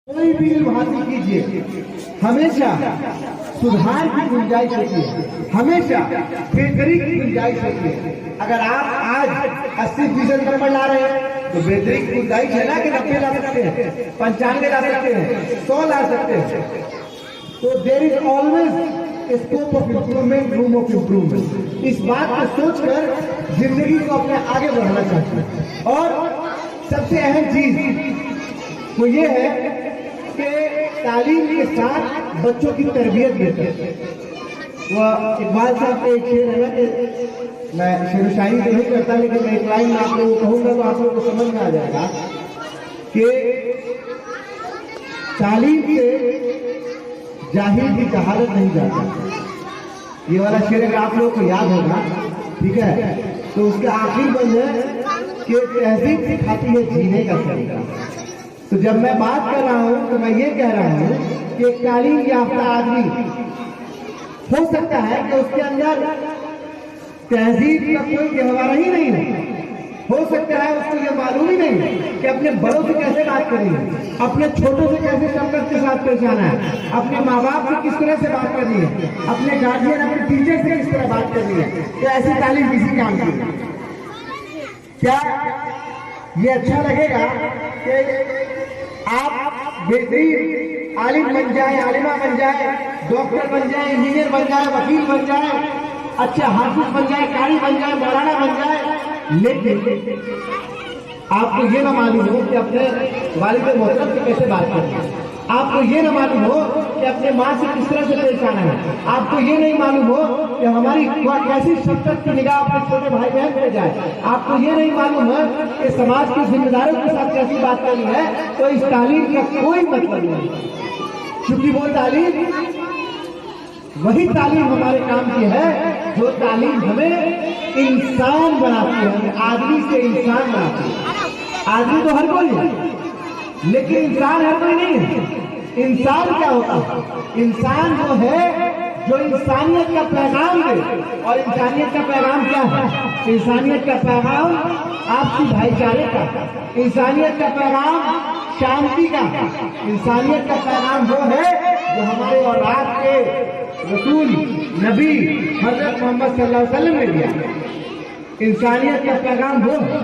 कोई भी इल्म हासिल कीजिए, हमेशा सुधार की गुंजाइश होती है, हमेशा बेहतरी की गुंजाइश होती है। अगर आप आज 80% नंबर ला रहे हैं तो बेहतरी की गुंजाइश है ना कि 90 ला सकते हैं, 95 ला सकते हैं, 100 ला सकते हैं। तो there is always scope of improvement, room of improvement. इस बात को सोचकर जिंदगी को अपने आगे बढ़ाना चाहते हैं। और सबसे अहम चीज वो ये है कि तालीम के साथ बच्चों की तरबियत देते हैं। वह इकबाल साहब का एक शेर है ना कि मैं शेर शायरी तो नहीं करता, लेकिन मैं एक लाइन आप लोगों को कहूंगा तो आप लोगों को समझ में आ जाएगा कि तालीम से जाहिल की जहालत नहीं जाती। ये वाला शेर अगर आप लोगों को याद होगा, ठीक है, तो उसका आखिर बंद है कि तहजीब सिखाती है जीने का तरीका। तो जब मैं बात कर रहा हूं तो मैं ये कह रहा हूं कि एक तालीम याफ्ता आदमी हो सकता है कि उसके अंदर तहजीब का कोई गहवारा ही नहीं हो सकता है उसको ये मालूम ही नहीं कि अपने बड़ों से कैसे बात करनी है, अपने छोटों से कैसे शफकत के साथ पेश आना है, अपने माँ बाप से किस तरह से बात करनी है, अपने गार्जियन अपने टीचर से किस तरह बात करनी है। तो ऐसी तालीम किसी काम की है क्या? ये अच्छा लगेगा कि आप बेहतरीन आलिम बन जाए, आलिमा बन जाए, डॉक्टर बन जाए, इंजीनियर बन जाए, वकील बन जाए, अच्छे हाफिज बन जाए, कारी बन जाए, मौलाना बन जाए, लेकिन आपको ये ना मालूम हो कि अपने वालिद मोहतरम से कैसे बात करनी है, आपको ये ना मालूम हो कि अपने माँ से किस तरह से पेश आना है, आपको ये नहीं मालूम हो कि हमारी कैसी शफकत की निगाह अपने छोटे भाई बहन पे जाए, आपको ये नहीं मालूम है कि समाज के जिम्मेदारों के साथ कैसी बात करनी है। तो इस तालीम का कोई मतलब नहीं, क्योंकि वो तालीम वही तालीम हमारे काम की है जो तालीम हमें इंसान बनाती है, हमें आदमी से इंसान बनाती है। आदमी तो हर कोई है, लेकिन इंसान हर कोई नहीं है। इंसान क्या होता है? इंसान वो है जो इंसानियत का पैगाम दे। और इंसानियत का पैगाम क्या है? इंसानियत का पैगाम आपसी भाईचारे का, इंसानियत का पैगाम शांति का, इंसानियत का पैगाम वो है जो हमारे और रात के रसूल नबी हजरत मोहम्मद सल्लल्लाहु अलैहि वसल्लम ने दिया। इंसानियत का पैगाम वो है,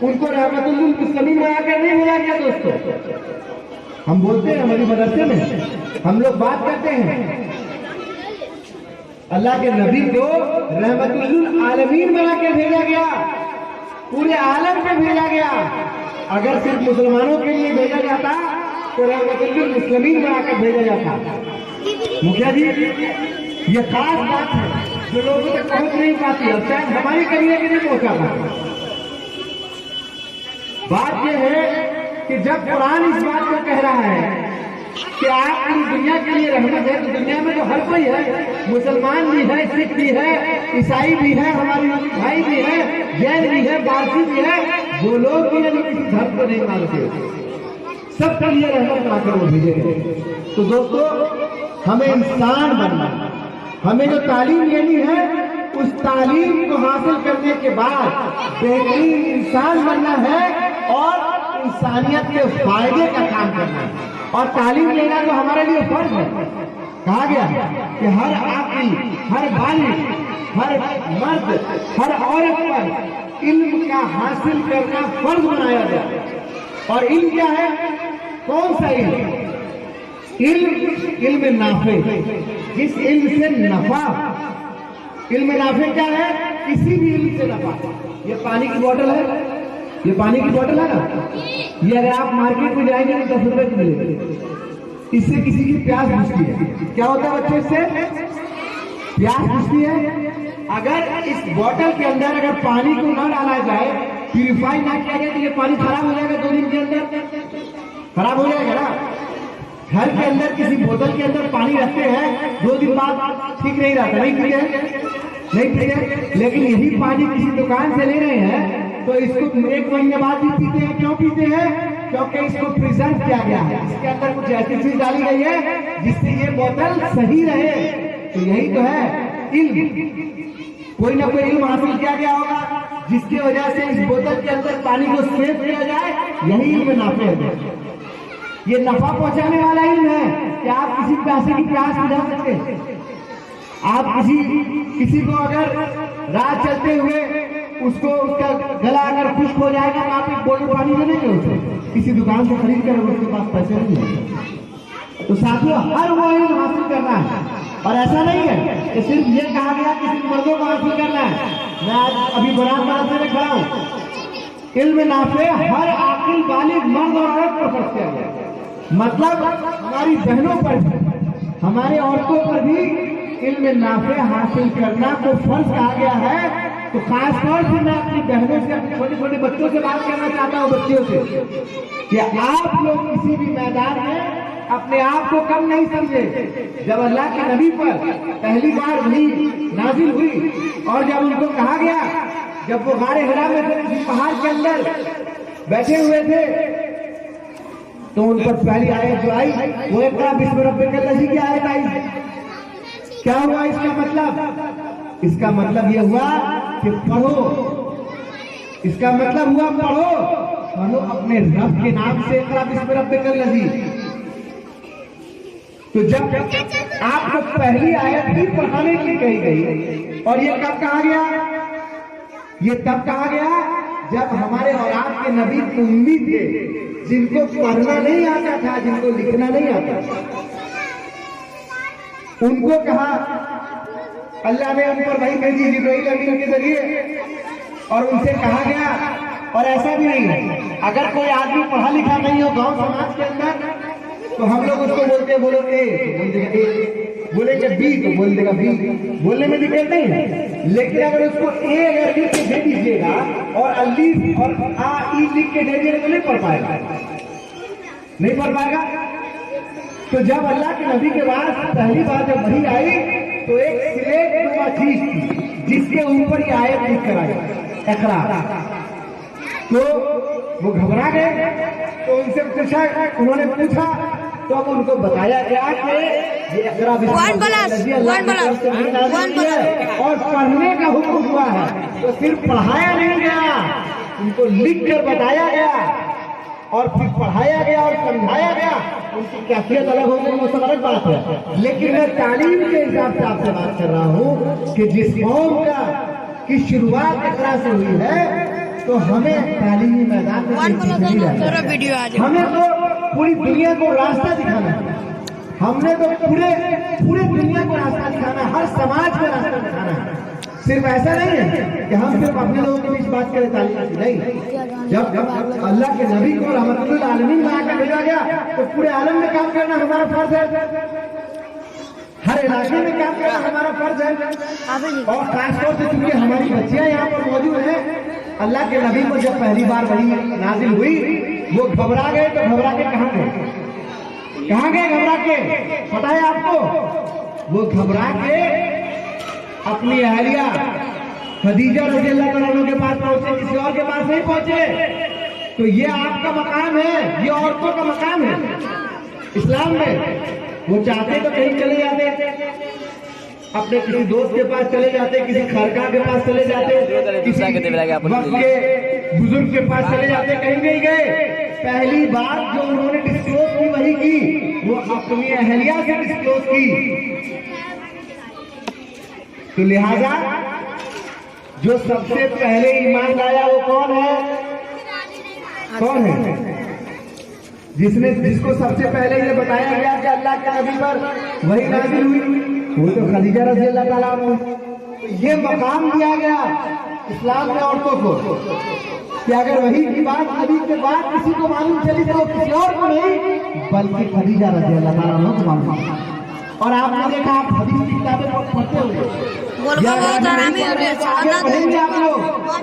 उनको रहमतुल लिल मुस्लिमीन बनाकर नहीं मिला गया। दोस्तों, हम बोलते हैं हमारी मदरसे में हम लोग बात करते हैं अल्लाह के नबी को रहमतुल लिल आलमीन बना के भेजा गया, पूरे आलम पे भेजा गया। अगर सिर्फ मुसलमानों के लिए भेजा जाता तो रहमतुल लिल मुस्लिमीन बना कर भेजा जाता। मुखिया जी, ये खास बात है जो लोगों तक पहुंच नहीं पाती, अब शायद हमारी कमियां भी नहीं पहुंचा पाती। बात यह है कि जब कुरान इस बात को कह रहा है कि आप पूरी दुनिया के लिए रहमत है, तो दुनिया में तो हर कोई है, मुसलमान भी है, सिख भी है, ईसाई भी है, हमारे भाई भी है, जैन भी है, पारसी भी है, जो लोग भी है जो किसी धर्म को नहीं मानते, सबके लिए रहमत बनाकर वो भेजे गए। तो दोस्तों, हमें इंसान बनना है, हमें जो तालीम लेनी है उस तालीम को हासिल करने के बाद बेहतरीन इंसान बनना है और इंसानियत के फायदे का काम करना है। और तालीम लेना तो हमारे लिए फर्ज है। कहा गया कि हर आदमी, हर बालिग, हर मर्द, हर औरत पर इल्म का हासिल करना फर्ज बनाया गया। और इल्म क्या है? कौन सा इल्म? इल्म नाफे, जिस इल्म से नफा। इल्म नाफे क्या है? किसी भी इल्म से नफा। ये पानी की बोतल है, ये पानी की बोतल है ना, ये अगर आप मार्केट में जाएंगे तो 10 रुपए की मिलेगी। इससे किसी की प्यास बुझती है। क्या होता है बच्चों? इससे प्यास बुझती है। अगर इस बोतल के अंदर अगर पानी को न डाला जाए, प्यूरिफाई ना किया जाए, तो ये पानी खराब हो जाएगा। 2 दिन के अंदर खराब हो जाएगा ना। घर के अंदर किसी बोतल के अंदर पानी रखते हैं, 2 दिन बाद ठीक नहीं रहता, नहीं पीते। लेकिन यही पानी किसी दुकान से ले रहे हैं तो इसको 1 महीने बाद भी पीते हैं। क्यों पीते हैं? क्योंकि इसको प्रिजर्व किया गया है, इसके अंदर कुछ ऐसी चीज डाली गई है जिससे ये बोतल सही रहे। तो यही तो है इल्म। कोई ना कोई इल्म हासिल किया गया होगा जिसकी वजह से इस बोतल के अंदर पानी को सेव किया जाए, यही इल्म नाफे है। ये नफा पहुंचाने वाला इल्म है कि आप किसी पैसे की प्यास बुझा सकते हैं। आप किसी को अगर रात चलते हुए उसका गला अगर खुश्क हो जाएगा तो आप एक बोतल पानी दे देंगे उसे, किसी दुकान से खरीद कर, उसके पास पैसे नहीं है। तो साथियों, हर वो इल्म हासिल करना है, और ऐसा नहीं है कि सिर्फ ये कहा गया कि सिर्फ मर्दों को हासिल करना है। मैं आज अभी बरात मदरसे में खड़ा हूँ, इल्म नाफे हर आकिल बालिग मर्द और औरत पर फर्ज किया गया, मतलब हमारी बहनों पर भी, हमारे औरतों पर भी इल्म नाफे हासिल करना को फर्ज कहा गया है। तो खास तौर से मैं अपनी बहनों से, अपने छोटे छोटे बच्चों से बात करना चाहता हूँ, बच्चियों से, कि आप लोग किसी भी मैदान में अपने आप को कम नहीं समझे। जब अल्लाह के नबी पर पहली बार वही नाजिल हुई और जब उनको कहा गया, जब वो गारे हिरा में थे, किसी पहाड़ के अंदर बैठे हुए थे, तो उन पर पहली आयत जो आई वो इक़रा बिस्मि रब्बिकल लज़ी की आयत आई। क्या हुआ इसका मतलब? इसका मतलब यह हुआ कि पढ़ो, इसका मतलब हुआ पढ़ो अपने रब के नाम से, इक़रा बिस्मि रब्बिकल लज़ी। तो जब आपको पहली आयत ही पढ़ाने की कही गई, और ये कब कहा गया? ये तब कहा गया जब हमारे और आपके नबी उम्मी थे, जिनको पढ़ना नहीं आता था, जिनको लिखना नहीं आता था। उनको कहा, अल्लाह ने उन पर वही भेजी जिब्राइल अमीन के जरिए, और उनसे कहा गया, और ऐसा भी नहीं है अगर कोई आदमी पढ़ा लिखा नहीं हो गांव समाज के अंदर, तो हम लोग उसको बोलते, बोलो ए तो बोल देगा ए, बोलेंगे बी तो बोल देगा बी, बोलने में दिक्कत नहीं है। लेकिन अगर उसको ए अगर लिख के दे दीजिएगा और अलीफ और आ ई लिख के दे दिएगा तो नहीं पढ़ पाएगा, नहीं पढ़ पाएगा। तो जब अल्लाह के नबी के बाद पहली बार जब वही आई, तो एक स्लेट नुमा चीज थी जिसके ऊपर ये आयत लिख कर आई, इक़रा। तो वो घबरा गए, तो उनसे पूछा, उन्होंने पूछा, तो अब उनको बताया गया कि ये इक़रा और पढ़ने का हुक्म हुआ है। तो सिर्फ पढ़ाया नहीं गया, उनको लिख कर बताया गया, और फिर पढ़ाया गया और समझाया गया। उनकी कैफियत अलग हो गई, वो सब अलग बात है। लेकिन मैं तालीम के हिसाब से आपसे बात कर रहा हूँ कि जिस कौम की शुरुआत इक़रा से हुई है, तो हमें तालीमी मैदान में हमें तो पूरी दुनिया को रास्ता दिखाना है। हमने तो पूरे दुनिया को रास्ता दिखाना है, हर समाज को रास्ता दिखाना है। सिर्फ ऐसा नहीं है कि हम सिर्फ अपने लोगों के बीच बात करें तालीम की, नहीं। जब अल्लाह के नबी को रहमतुल आलमीन बनाकर भेजा गया, तो पूरे आलम में काम करना हमारा फर्ज है, हर इलाके में काम करना हमारा फर्ज है। और खासतौर से चूंकि हमारी बच्चियां यहाँ पर मौजूद हैं, अल्लाह के नबी पर जब पहली बार वही नाजिल हुई, वो घबरा गए। तो घबरा के कहाँ गए? कहाँ गए घबरा के? पता है आपको? वो घबरा के अपनी अहलिया खदीजा रज़ी अल्लाह तआला अन्हा के पास पहुंचे, किसी और के पास नहीं पहुंचे। तो ये आपका मकाम है, ये औरतों का मकाम है इस्लाम में। वो चाहते तो कहीं चले जाते, अपने किसी दोस्त के पास चले जाते, किसी खरका के पास चले जाते, किसी वक्त के बुजुर्ग के पास चले जाते, कहीं नहीं गए। पहली बात जो उन्होंने डिस्क्लोज की वही की, वो अपनी अहलिया से डिस्क्लोज की। तो लिहाजा जो सबसे पहले ईमान लाया वो कौन है? कौन है? जिसको सबसे पहले ये बताया गया कि अल्लाह के नबी पर वही नाज़िल हुई, वो तो खदीजा रज़ी अल्लाह तआला अन्हा। तो ये मकाम दिया गया इस्लाम में औरतों को कि अगर वही की बात नबी के बाद किसी को मालूम चली तो किसी और को नहीं, बल्कि खदीजा रज़ी अल्लाह तआला अन्हा को मालूम। और आपने देखा, आप हदीस की किताबें पढ़ते होंगे,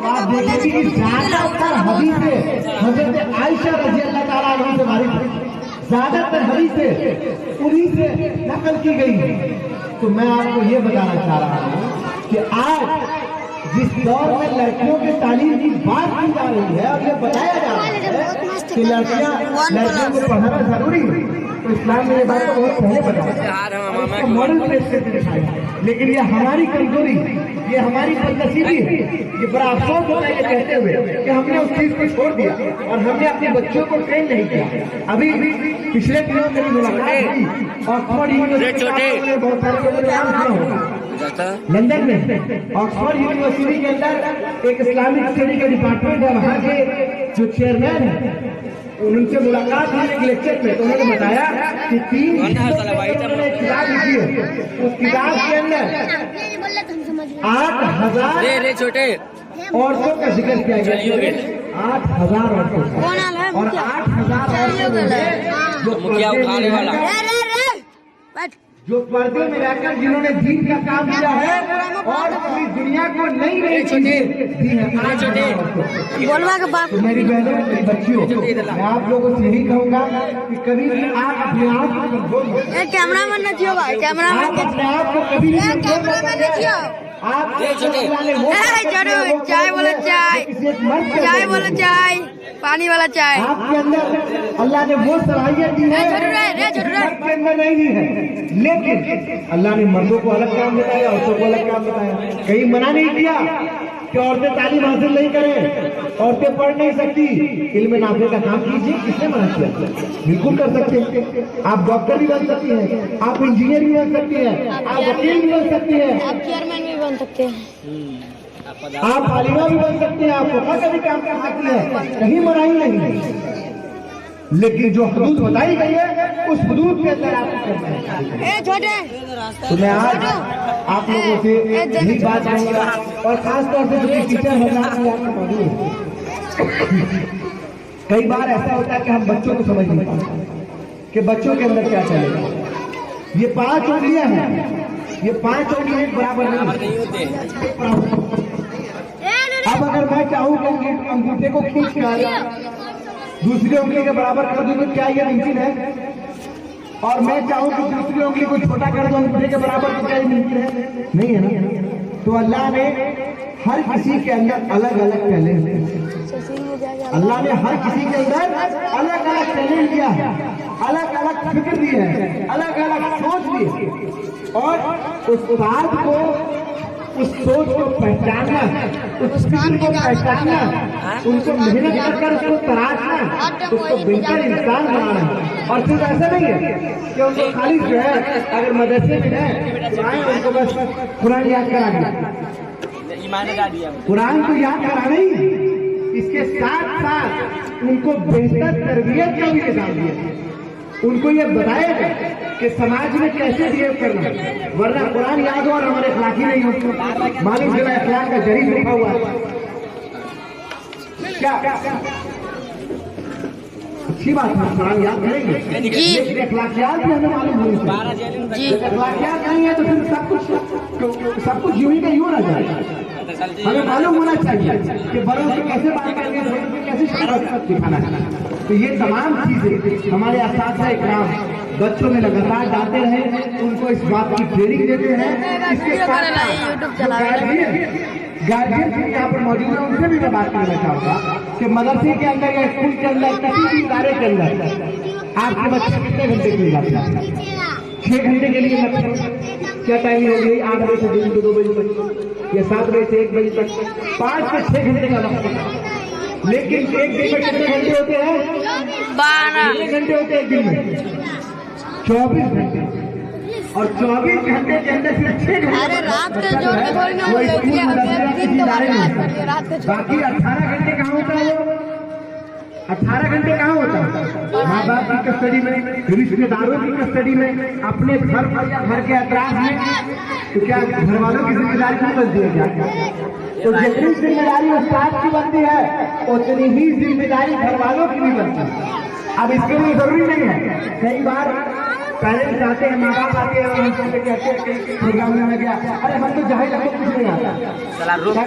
आप देखेंगे कि ज्यादातर हदीसें हज़रत आयशा रज़ी अल्लाह तआला अन्हा से वारिद है, ज्यादातर हदीसें उन्हीं से नकल की गई है। तो मैं आपको ये बताना चाह रहा हूँ कि आज जिस दौर में लड़कियों के तालीम की बात की जा रही है और ये बताया जा रहा है कि लड़कियों को पढ़ाना जरूरी है, तो इस्लाम ने ये बात तो बहुत पहले बताया, मॉडल पेश करके दिखाया। लेकिन ये हमारी कमजोरी, ये हमारी बदनसीबी है। ये बड़ा अफसोस होता है ये कहते हुए कि हमने उस चीज को छोड़ दिया और हमने अपने बच्चों को ट्रेन नहीं किया। अभी पिछले दिनों मेरी मुलाकात हुई ऑक्सफोर्ड यूनिवर्सिटी में, बहुत सारे लोगों ने नाम सुना होगा, लंदन में ऑक्सफोर्ड यूनिवर्सिटी के अंदर एक इस्लामिक स्टडी का डिपार्टमेंट है। वहाँ के जो चेयरमैन है उनसे मुलाकात हुई एक लेक्चर में, तो उन्होंने बताया कि 3 उन्होंने एक किताब लिखी है, उस किताब के अंदर 8,000 औरतों का जिक्र किया गया, 8,000 औरतों का, और 8,000 जो पर्दे में रहकर जिन्होंने दीन का काम किया है और पूरी दुनिया को नई नई चीजें दी है। तो मेरी बहनों, मेरी बच्चियों, मैं आप लोगों से यही कहूँगा कि कभी भी आप अपने आप को कंट्रोल करें। कैमरा मैन नहीं होगा, कैमरा मैन अपने आप को कभी भी आप चाय बोलो, चाय बोलो, चाय पानी वाला चाय। आपके अंदर अल्लाह ने वो सलाहियत दी है के अंदर नहीं दी है, लेकिन अल्लाह ने मर्दों को अलग काम बताया, औरतों को अलग काम बताया। कहीं मना नहीं किया कि औरतें तालीम हासिल नहीं करें, औरतें पढ़ नहीं सकती, इल्म नाफे का काम कीजिए, किसने मना किया? बिल्कुल कर सकते हैं। आप डॉक्टर भी बन सकती हैं, आप इंजीनियर भी बन सकती हैं, आप वकील भी बन सकती हैं, आप चेयरमैन भी बन सकते हैं, आप आलिमा भी बन सकते हैं, आप वफा का भी काम कर सकती हैं, कहीं मनाही नहीं। लेकिन जो हदूद बताई गई है उस हदूद के अंदर आपको करना है। तो मैं आज आप लोगों से यही बात कहूँगा, और खास तौर से जो टीचर है आपको मौजूद है, कई बार ऐसा होता है कि हम बच्चों को समझ नहीं पाते कि बच्चों के अंदर क्या चलेगा। ये 5 उंगलियां हैं, ये 5 उंगलियां बराबर नहीं होते। अब अगर मैं चाहूँ कि अंगूठे को खींच कर दूसरी उंगली के बराबर कर दूं तो क्या ये मुमकिन है? और मैं चाहूँ कि दूसरी उंगली को छोटा कर दूं अंगूठे के बराबर, तो क्या ये मुमकिन है? नहीं है ना। तो अल्लाह ने हर किसी के अंदर अलग अलग टैलेंट है। अल्लाह ने हर किसी के अंदर अलग अलग टैलेंट दिया है, अलग अलग फिक्र दी है, अलग अलग सोच दी है। और उस बात को, उस सोच को पहचानना, उस फिक्र को पहचानना, उनको मेहनत कर उसको तराशना, उसको बेहतर इंसान बनाना। और सिर्फ ऐसा नहीं है कि उनको खाली जो है अगर मदरसे में है तो आए उनको बस कुरान याद करा दिया, कुरान को याद कराना ही, इसके साथ साथ उनको बेहतर तरबियत का भी निजाम दिया, उनको ये बताएगा कि समाज में कैसे बिहेव करना है। वरना कुरान याद हो और हमारे अखलाकी नहीं हो, मालूम चला अखलाक का जरीब लिखा हुआ है। क्या अच्छी बात है, कुरान याद करेंगे, लेकिन अखलाकियात भी हमें मालूम होनी चाहिए। अखलाकियात नहीं है तो फिर सब कुछ यूं ही का यूं रह जाएगा। हमें मालूम होना चाहिए कि बड़ों से कैसे बात करनी है, बड़ों से कैसे शरीयत दिखाना है। तो ये तमाम चीजें हमारे असातिज़ा इकराम बच्चों में लगातार डालते रहे, उनको इस बात की ट्रेनिंग देते हैं। इसके गार्जियन भी यहाँ पर मौजूद है, उनसे भी मैं बात करना चाहूँगा कि मदरसे के अंदर या स्कूल के अंदर, किसी भी इदारे के अंदर आपके बच्चे कितने घंटे के लिए जाते हैं? 6 घंटे के लिए मतलब क्या टाइम हो गई? 8 बजे से 2 बजे तक, या 7 बजे से 1 बजे तक, 5 से 6 घंटे का वक्त है। लेकिन एक दिन में कितने घंटे होते हैं? 12 घंटे होते हैं एक दिन में, 24 घंटे। और 24 घंटे के अंदर सिर्फ 6 घंटे बाकी 18 घंटे कहाँ होता है? 18 घंटे कहाँ होता है? माँ बाप की कस्टडी में, रिश्तेदारों की कस्टडी में, अपने घर पर या घर के अतराफ में। तो क्या घर वालों की जिम्मेदारी नहीं बनती है क्या? तो जितनी जिम्मेदारी उस्ताद की बनती है उतनी ही जिम्मेदारी घर वालों की भी बनती है। अब इसके लिए जरूरी नहीं है, कई बार पेरेंट्स आते हैं, माँ बाप आते हैं और हमसे कहते हैं प्रोग्राम में गया, अरे हम तो जाहिर कुछ नहीं आता।